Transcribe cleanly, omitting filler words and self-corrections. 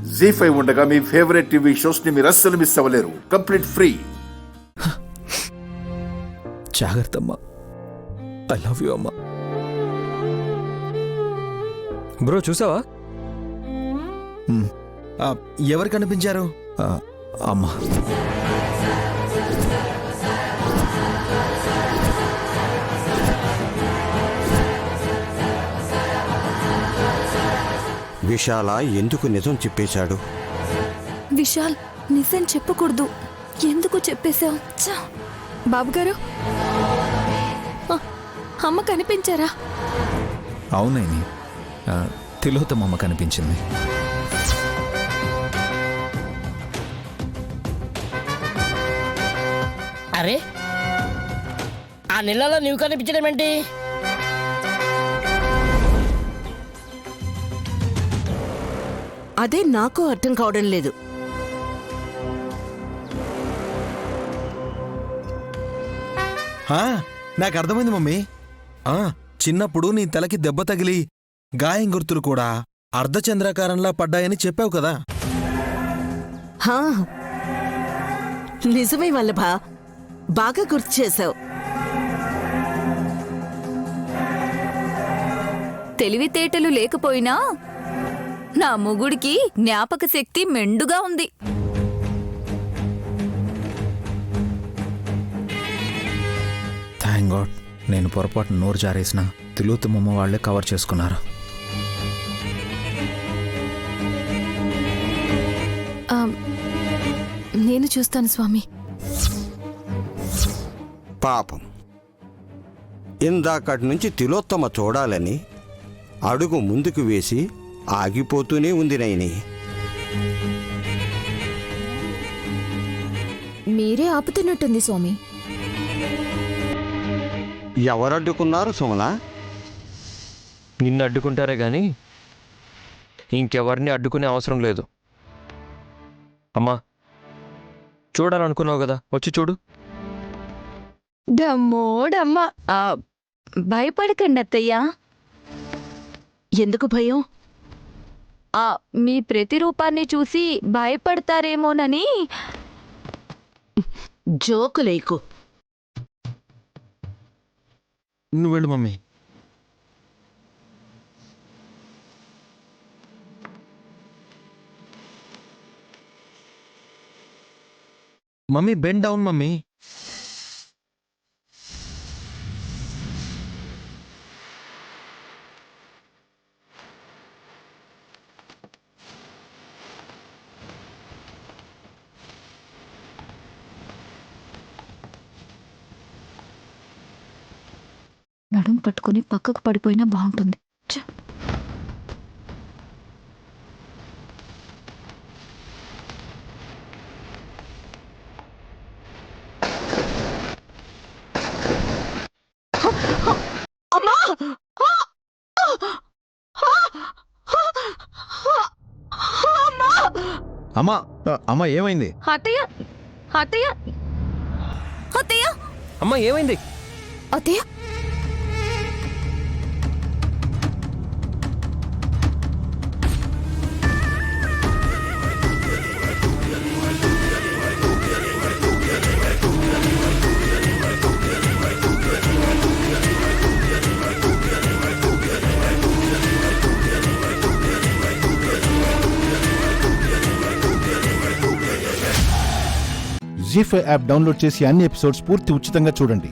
జీ5 ఉండగా మీ favourite TV shows ని మీరు అస్సలు మిస్ అవ్వలేరు. Complete free. జాగ్రత్త అమ్మా. ఐ లవ్ యూ అమ్మా. బ్రో చూసావా? ఎవరు కనిపించారు? అమ్మా. విశాల ఎందుకు నిజం చెప్పేశాడు? విశాల్ నిజం చెప్పకూడదు, ఎందుకు చెప్పేశావు? బాబుగారు, అమ్మ కనిపించారా? అవునైని, తిలోత్తమమ్మ కనిపించింది. అరే, ఆ నెలలో నీవు కనిపించడం ఏంటి? అదే నాకు అర్థం కావడం లేదు. నాకు అర్థమైంది మమ్మీ. చిన్నప్పుడు నీ తలకి దెబ్బ తగిలి గాయం గుర్తులు కూడా అర్ధచంద్రాకారంలా పడ్డాయని చెప్పావు కదా. నిజమే వల్లభ, బాగా గుర్తు చేశావు. తెలివితేటలు లేకపోయినా నా మొగుడికి జ్ఞాపక శక్తి మెండుగా ఉంది. థ్యాంక్ గాడ్, నేను పొరపాటు నోరు జారేసిన తిలోత్తమమ్మ వాళ్ళే కవర్ చేసుకున్నారు. నేను చూస్తాను స్వామి. పాపం, ఇందాకటి నుంచి తిలోత్తమ చూడాలని అడుగు ముందుకు వేసి ఆగిపోతూనే ఉంది నైని. మీరే ఆపుతున్నట్టుంది స్వామి. ఎవరడ్డుకున్నారు సుమలా? నిన్ను అడ్డుకుంటారే గాని ఇంకెవరిని అడ్డుకునే అవసరం లేదు. అమ్మా, చూడాలనుకున్నావు కదా, వచ్చి చూడు. డమ్మోడమ్మా, భయపడకండి అత్తయ్యా. ఎందుకు భయం? మీ ప్రతిరూపాన్ని చూసి భయపడతారేమోనని. జోకులేకు. నువ్వు వెళ్ళు mummy. Mummy bend down mummy. నడుం పట్టుకుని పక్కకు పడిపోయినా బాగుంటుంది. అమ్మా, అమ్మా ఏమైంది? అత్తయ్య, అత్తయ్య, అత్తయ్య, అమ్మా ఏమైంది? అత్తయ్య, జీ5 యాప్ డౌన్లోడ్ చేసి అన్ని ఎపిసోడ్స్ పూర్తి ఉచితంగా చూడండి.